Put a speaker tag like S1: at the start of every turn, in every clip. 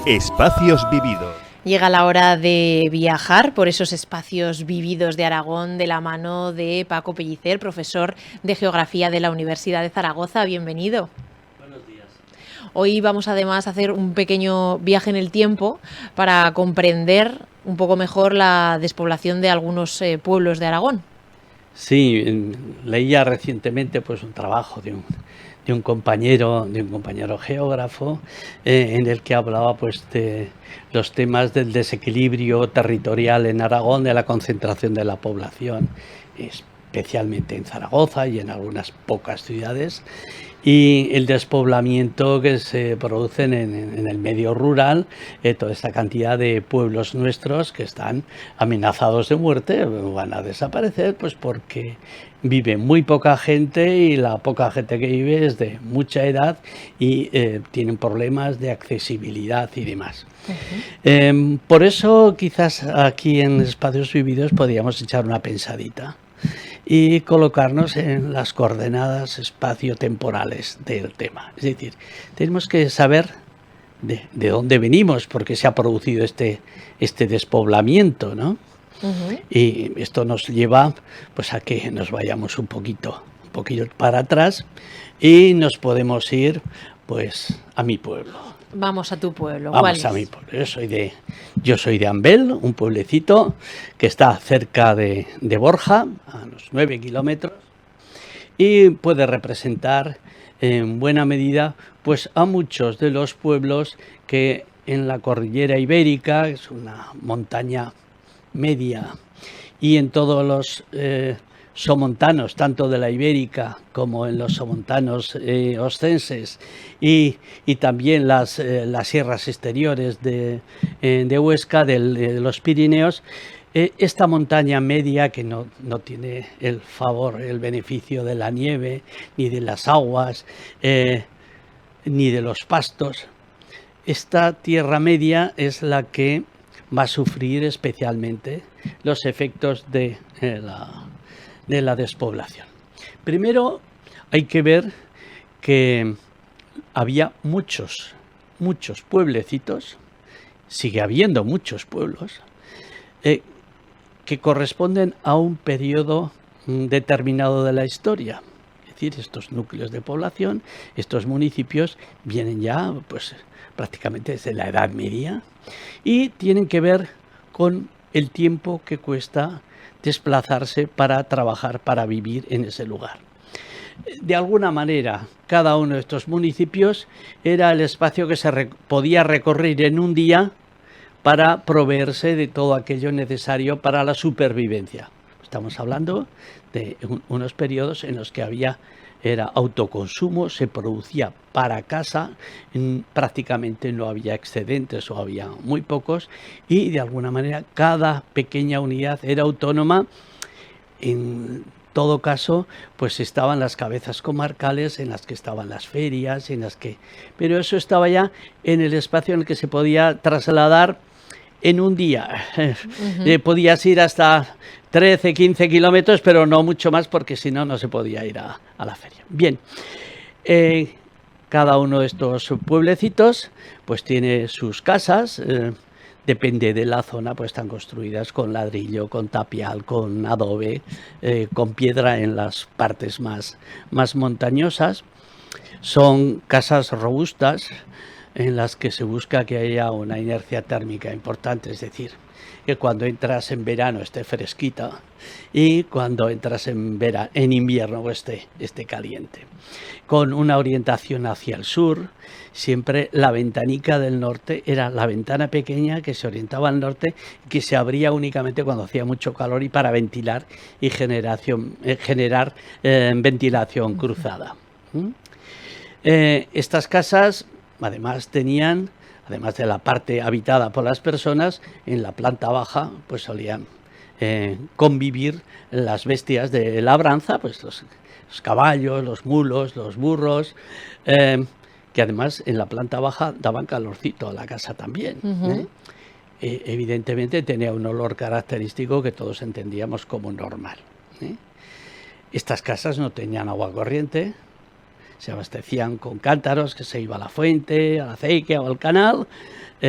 S1: Espacios vividos.
S2: Llega la hora de viajar por esos espacios vividos de Aragón de la mano de Paco Pellicer, profesor de Geografía de la Universidad de Zaragoza. Bienvenido.
S3: Buenos días.
S2: Hoy vamos además a hacer un pequeño viaje en el tiempo para comprender un poco mejor la despoblación de algunos pueblos de Aragón.
S3: Sí, leía recientemente pues un trabajo de un compañero geógrafo en el que hablaba pues de los temas del desequilibrio territorial en Aragón, de la concentración de la población, especialmente en Zaragoza y en algunas pocas ciudades, y el despoblamiento que se produce en el medio rural, toda esta cantidad de pueblos nuestros que están amenazados de muerte, van a desaparecer pues porque vive muy poca gente y la poca gente que vive es de mucha edad y tienen problemas de accesibilidad y demás. Por eso quizás aquí en Espacios Vividos podríamos echar una pensadita y colocarnos en las coordenadas espaciotemporales del tema. Es decir, tenemos que saber de dónde venimos, porque se ha producido este despoblamiento, ¿no? Y esto nos lleva pues a que nos vayamos un poquito para atrás y nos podemos ir pues a mi pueblo.
S2: Vamos a tu pueblo.
S3: Vamos a mi pueblo. Yo soy de Ambel, un pueblecito que está cerca de Borja, a unos 9 kilómetros, y puede representar en buena medida pues a muchos de los pueblos que en la cordillera ibérica, es una montaña media, y en todos los somontanos, tanto de la ibérica como en los somontanos oscenses y también las sierras exteriores de Huesca, de los Pirineos, esta montaña media que no tiene el beneficio de la nieve, ni de las aguas, ni de los pastos. Esta tierra media es la que va a sufrir especialmente los efectos de la despoblación. Primero hay que ver que había muchos pueblecitos, sigue habiendo muchos pueblos, que corresponden a un periodo determinado de la historia. Es decir, estos núcleos de población, estos municipios, vienen ya pues prácticamente desde la Edad Media y tienen que ver con el tiempo que cuesta desplazarse para trabajar, para vivir en ese lugar. De alguna manera, cada uno de estos municipios era el espacio que se podía recorrer en un día para proveerse de todo aquello necesario para la supervivencia. Estamos hablando de unos periodos en los que era autoconsumo, se producía para casa, prácticamente no había excedentes o había muy pocos, y de alguna manera cada pequeña unidad era autónoma. En todo caso, pues estaban las cabezas comarcales en las que estaban las ferias, pero eso estaba ya en el espacio en el que se podía trasladar en un día. Podías ir hasta 13, 15 kilómetros, pero no mucho más porque si no, no se podía ir a la feria. Bien, cada uno de estos pueblecitos pues tiene sus casas, depende de la zona, pues están construidas con ladrillo, con tapial, con adobe, con piedra en las partes más montañosas. Son casas robustas, en las que se busca que haya una inercia térmica importante, es decir, que cuando entras en verano esté fresquita y cuando entras en invierno esté caliente. Con una orientación hacia el sur, siempre la ventanica del norte era la ventana pequeña que se orientaba al norte, que se abría únicamente cuando hacía mucho calor y para ventilar y generar ventilación cruzada. Estas casas además de la parte habitada por las personas, en la planta baja pues solían convivir las bestias de labranza, pues los caballos, los mulos, los burros, que además en la planta baja daban calorcito a la casa también. Evidentemente tenía un olor característico que todos entendíamos como normal. Estas casas no tenían agua corriente, se abastecían con cántaros, que se iba a la fuente, a la acequia o al canal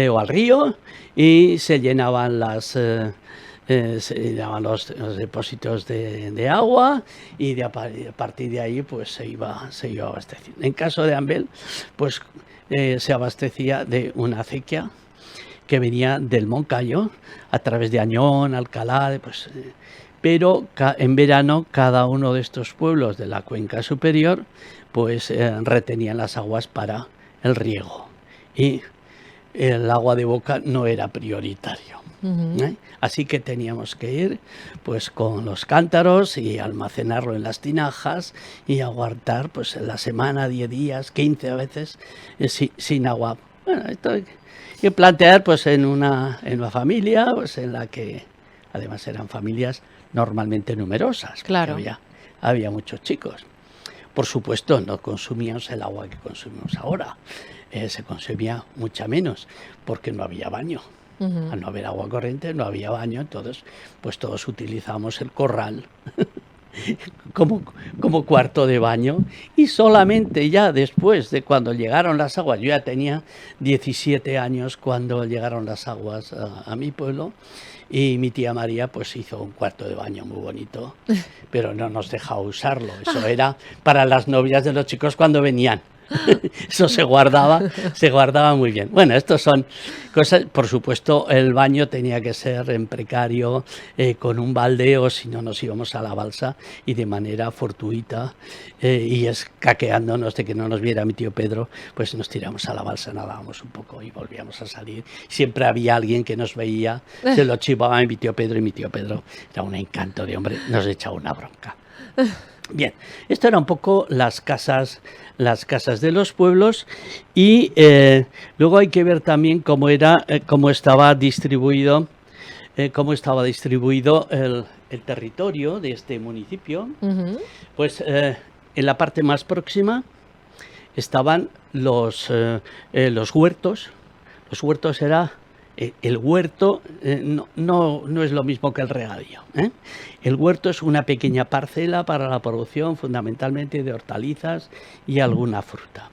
S3: o al río, y se llenaban los depósitos de agua, y a partir de ahí pues se iba abasteciendo. En caso de Ambel, pues se abastecía de una acequia que venía del Moncayo a través de Añón, Alcalá, pero en verano cada uno de estos pueblos de la cuenca superior pues retenían las aguas para el riego, y el agua de boca no era prioritario. Así que teníamos que ir pues con los cántaros y almacenarlo en las tinajas y aguardar pues en la semana, 10 días, 15 a veces, sin agua. Bueno, esto hay que plantear pues en una familia pues en la que además eran familias normalmente numerosas.
S2: Claro.
S3: Había muchos chicos. Por supuesto, no consumíamos el agua que consumimos ahora. Se consumía mucha menos porque no había baño. Al no haber agua corriente, no había baño, entonces pues todos utilizábamos el corral como cuarto de baño, y solamente ya después de cuando llegaron las aguas, yo ya tenía 17 años cuando llegaron las aguas a mi pueblo, y mi tía María pues hizo un cuarto de baño muy bonito, pero no nos dejaba usarlo, eso era para las novias de los chicos cuando venían. Eso se guardaba muy bien. Bueno, estos son cosas. Por supuesto, el baño tenía que ser en precario, con un balde, o si no nos íbamos a la balsa, y de manera fortuita, y escaqueándonos de que no nos viera mi tío Pedro, pues nos tiramos a la balsa, nadábamos un poco y volvíamos a salir. Siempre había alguien que nos veía, se lo chivaba a mi tío Pedro, y mi tío Pedro era un encanto de hombre, nos echaba una bronca. Bien, esto era un poco las casas de los pueblos, y luego hay que ver también cómo estaba distribuido el territorio de este municipio. Pues en la parte más próxima estaban los huertos. Los huertos era... el huerto no es lo mismo que el regadío. El huerto es una pequeña parcela para la producción fundamentalmente de hortalizas y alguna fruta.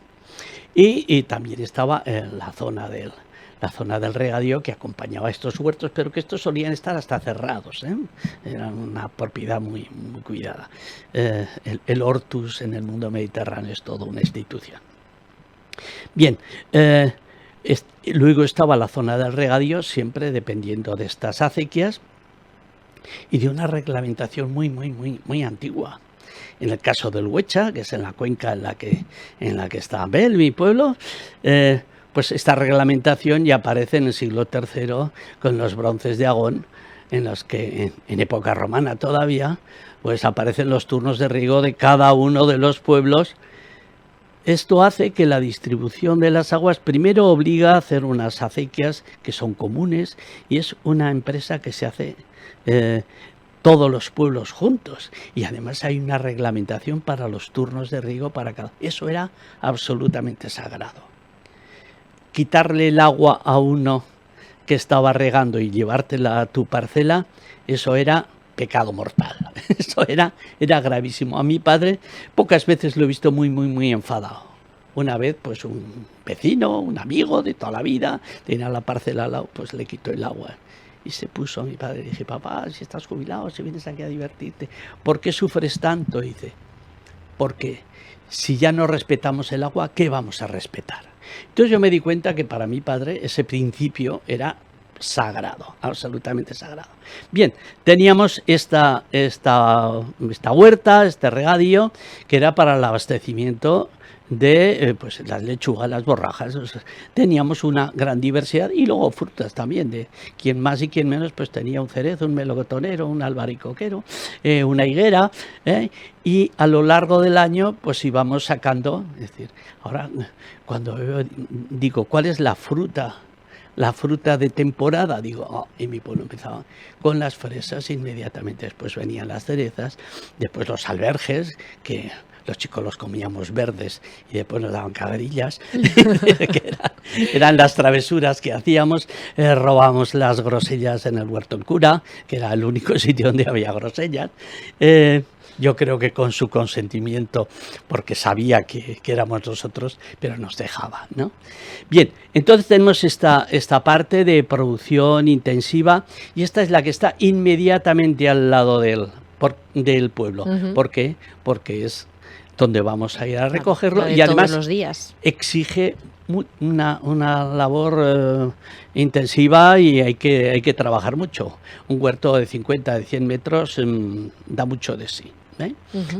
S3: Y también estaba la zona del regadío, que acompañaba a estos huertos, pero que estos solían estar hasta cerrados. Eran una propiedad muy, muy cuidada. El hortus en el mundo mediterráneo es toda una institución. Bien, luego estaba la zona del regadío, siempre dependiendo de estas acequias y de una reglamentación muy, muy, muy, muy antigua. En el caso del Huecha, que es en la cuenca en la que está Ambel, mi pueblo, pues esta reglamentación ya aparece en el siglo III con los bronces de Agón, en los que en época romana todavía pues aparecen los turnos de riego de cada uno de los pueblos. Esto hace que la distribución de las aguas primero obliga a hacer unas acequias que son comunes, y es una empresa que se hace todos los pueblos juntos, y además hay una reglamentación para los turnos de riego para cada. Eso era absolutamente sagrado. Quitarle el agua a uno que estaba regando y llevártela a tu parcela, eso era pecado mortal. Eso era gravísimo. A mi padre pocas veces lo he visto muy, muy, muy enfadado. Una vez, pues un vecino, un amigo de toda la vida, tenía la parcela al lado, pues le quitó el agua. Y se puso a mi padre, dije: papá, si estás jubilado, si vienes aquí a divertirte, ¿por qué sufres tanto? Y dice: porque si ya no respetamos el agua, ¿qué vamos a respetar? Entonces yo me di cuenta que para mi padre ese principio era sagrado, absolutamente sagrado. Bien, teníamos esta huerta, este regadío, que era para el abastecimiento de pues las lechugas, las borrajas. O sea, teníamos una gran diversidad, y luego frutas también, de quien más y quien menos pues tenía un cerezo, un melocotonero, un albaricoquero, una higuera, y a lo largo del año pues íbamos sacando. Es decir, ahora cuando digo ¿cuál es la fruta de temporada? Digo, en mi pueblo empezaba con las fresas, inmediatamente después venían las cerezas, después los alberjes, que los chicos los comíamos verdes y después nos daban cabrillas, que eran las travesuras que hacíamos. Robábamos las grosellas en el huerto del cura, que era el único sitio donde había grosellas. yo creo que con su consentimiento, porque sabía que éramos nosotros, pero nos dejaba, ¿no? Bien, entonces tenemos esta parte de producción intensiva, y esta es la que está inmediatamente al lado del pueblo. ¿Por qué? Porque es donde vamos a ir a recogerlo, y además
S2: los días.
S3: Exige una labor intensiva, y hay que trabajar mucho. Un huerto de 50, de 100 metros da mucho de sí, ¿eh?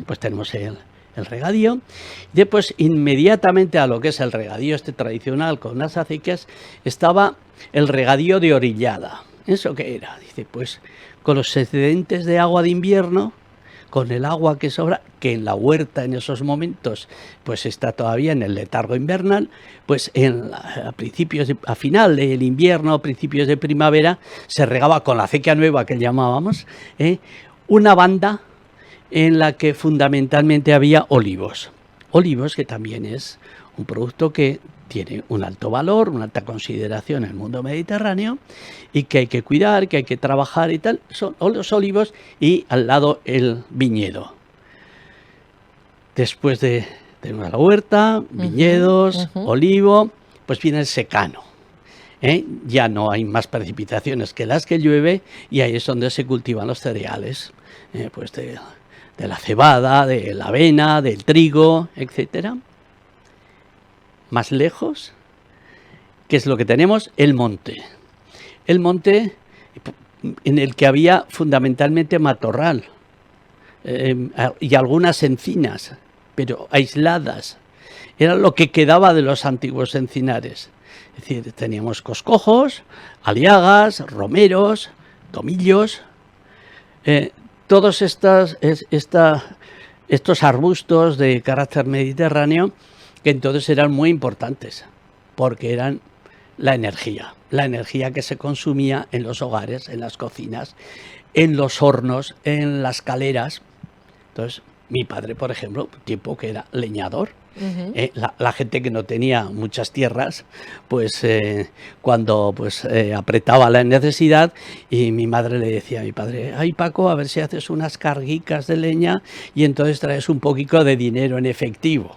S3: Pues tenemos el regadío. Después, inmediatamente a lo que es el regadío tradicional con unas acequias, estaba el regadío de orillada. ¿Eso qué era? Dice, pues con los excedentes de agua de invierno, con el agua que sobra, que en la huerta en esos momentos pues está todavía en el letargo invernal, pues a final del invierno, principios de primavera, se regaba con la acequia nueva que llamábamos, una banda en la que fundamentalmente había olivos. Olivos, que también es un producto que tiene un alto valor, una alta consideración en el mundo mediterráneo, y que hay que cuidar, que hay que trabajar y tal. Son los olivos, y al lado el viñedo. Después de la huerta, viñedos, olivo, pues viene el secano. Ya no hay más precipitaciones que las que llueve, y ahí es donde se cultivan los cereales, pues de la cebada, de la avena, del trigo, etcétera. Más lejos, ¿qué es lo que tenemos? El monte. El monte en el que había fundamentalmente matorral y algunas encinas, pero aisladas. Era lo que quedaba de los antiguos encinares. Es decir, teníamos coscojos, aliagas, romeros, tomillos, todos estos arbustos de carácter mediterráneo, que entonces eran muy importantes, porque eran la energía que se consumía en los hogares, en las cocinas, en los hornos, en las caleras. Entonces, mi padre, por ejemplo, tiempo que era leñador, la gente que no tenía muchas tierras, pues cuando apretaba la necesidad, y mi madre le decía a mi padre, ay Paco, a ver si haces unas carguicas de leña, y entonces traes un poquito de dinero en efectivo,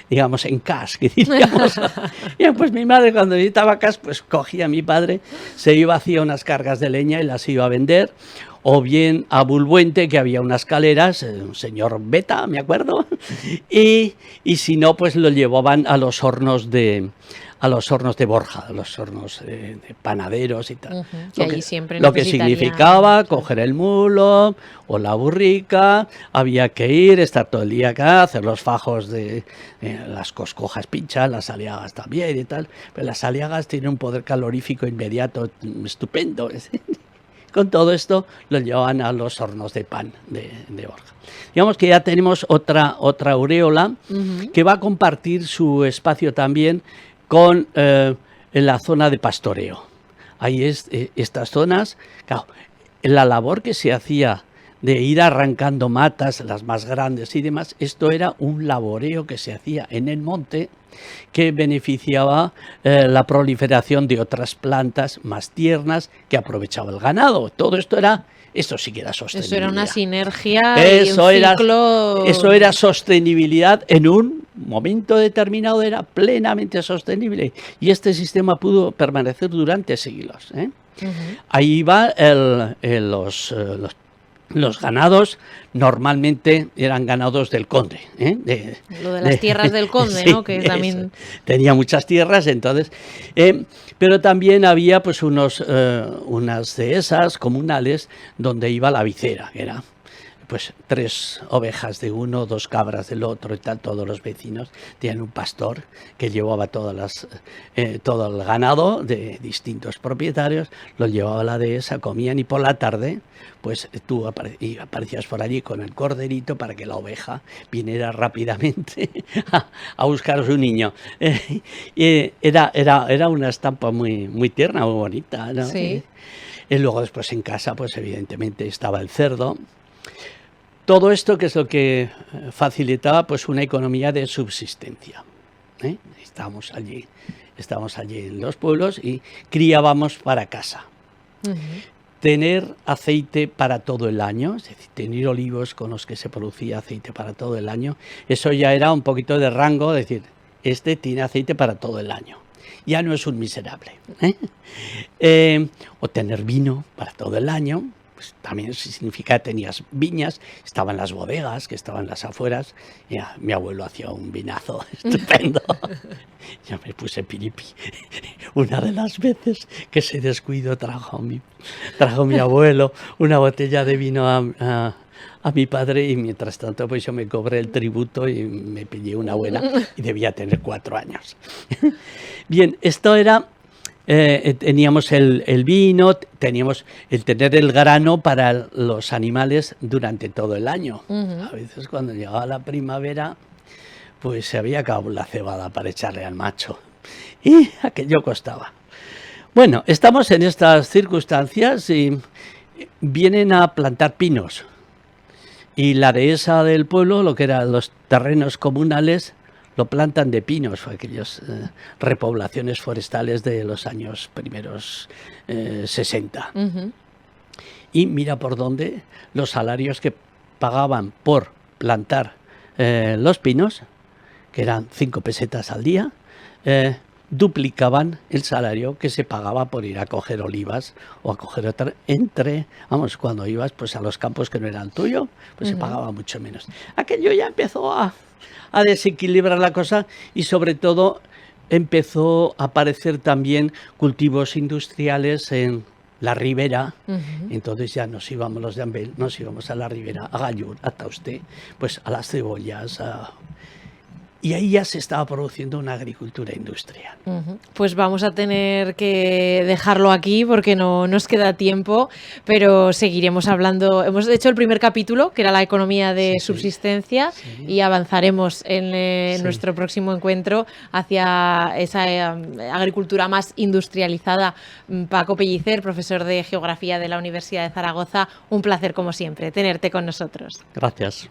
S3: digamos en cash, que diríamos. Y pues mi madre, cuando necesitaba cash, pues cogía a mi padre, se iba, hacía unas cargas de leña y las iba a vender, o bien a Bulbuente, que había unas caleras, un señor Beta, me acuerdo, y si no, pues lo llevaban a los hornos de Borja, a los hornos de panaderos y tal. Lo que significaba coger el mulo o la burrica, había que ir, estar todo el día acá, hacer los fajos de las coscojas pinchas, las aliagas también y tal, pero las aliagas tienen un poder calorífico inmediato estupendo. Con todo esto lo llevaban a los hornos de pan de Borja. Digamos que ya tenemos otra auréola que va a compartir su espacio también con en la zona de pastoreo. Ahí estas zonas, claro, la labor que se hacía de ir arrancando matas, las más grandes y demás, esto era un laboreo que se hacía en el monte, que beneficiaba la proliferación de otras plantas más tiernas que aprovechaba el ganado. Todo esto sí que era sostenibilidad.
S2: Eso era una sinergia y un ciclo.
S3: Eso era sostenibilidad en un momento determinado, era plenamente sostenible. Y este sistema pudo permanecer durante siglos. Ahí va los ganados, normalmente eran ganados del conde.
S2: Lo de las tierras del conde, sí, ¿no? Que también
S3: tenía muchas tierras, entonces. Pero también había pues unas dehesas comunales donde iba la vicera, que era pues 3 ovejas de uno, 2 cabras del otro y tal. Todos los vecinos tenían un pastor que llevaba todo el ganado de distintos propietarios, lo llevaba a la dehesa, comían, y por la tarde pues tú aparecías por allí con el corderito para que la oveja viniera rápidamente a buscar a su niño. Era una estampa muy, muy tierna, muy bonita, ¿no?
S2: Sí.
S3: Y luego después en casa, pues evidentemente estaba el cerdo. Todo esto, que es lo que facilitaba pues una economía de subsistencia. Estábamos allí en los pueblos y criábamos para casa. tener aceite para todo el año, es decir, tener olivos con los que se producía aceite para todo el año, eso ya era un poquito de rango, es decir, este tiene aceite para todo el año. Ya no es un miserable. O tener vino para todo el año, pues también significa que tenías viñas, estaban las bodegas, que estaban las afueras. Ya, mi abuelo hacía un vinazo estupendo. Yo me puse piripi. Una de las veces que se descuidó trajo mi abuelo una botella de vino a mi padre, y mientras tanto pues yo me cobré el tributo y me pillé una buena, y debía tener 4 años. Bien, esto era, teníamos el vino, teníamos el tener el grano para los animales durante todo el año. A veces cuando llegaba la primavera, pues se había acabado la cebada para echarle al macho, y aquello costaba. Bueno, estamos en estas circunstancias y vienen a plantar pinos. Y la dehesa del pueblo, lo que eran los terrenos comunales, lo plantan de pinos, aquellas repoblaciones forestales de los años primeros 60. Y mira por dónde los salarios que pagaban por plantar los pinos, que eran 5 pesetas al día, duplicaban el salario que se pagaba por ir a coger olivas o a coger otra, cuando ibas pues a los campos que no eran tuyos, pues se pagaba mucho menos. Aquello ya empezó a desequilibrar la cosa, y sobre todo empezó a aparecer también cultivos industriales en la ribera. Entonces ya nos íbamos los de Ambel, nos íbamos a la ribera, a Gallur, a Tauste, pues a las cebollas, y ahí ya se estaba produciendo una agricultura industrial.
S2: Pues vamos a tener que dejarlo aquí porque no nos queda tiempo, pero seguiremos hablando. Hemos hecho el primer capítulo, que era la economía de subsistencia, y avanzaremos en nuestro próximo encuentro hacia esa agricultura más industrializada. Paco Pellicer, profesor de Geografía de la Universidad de Zaragoza, un placer como siempre tenerte con nosotros.
S3: Gracias.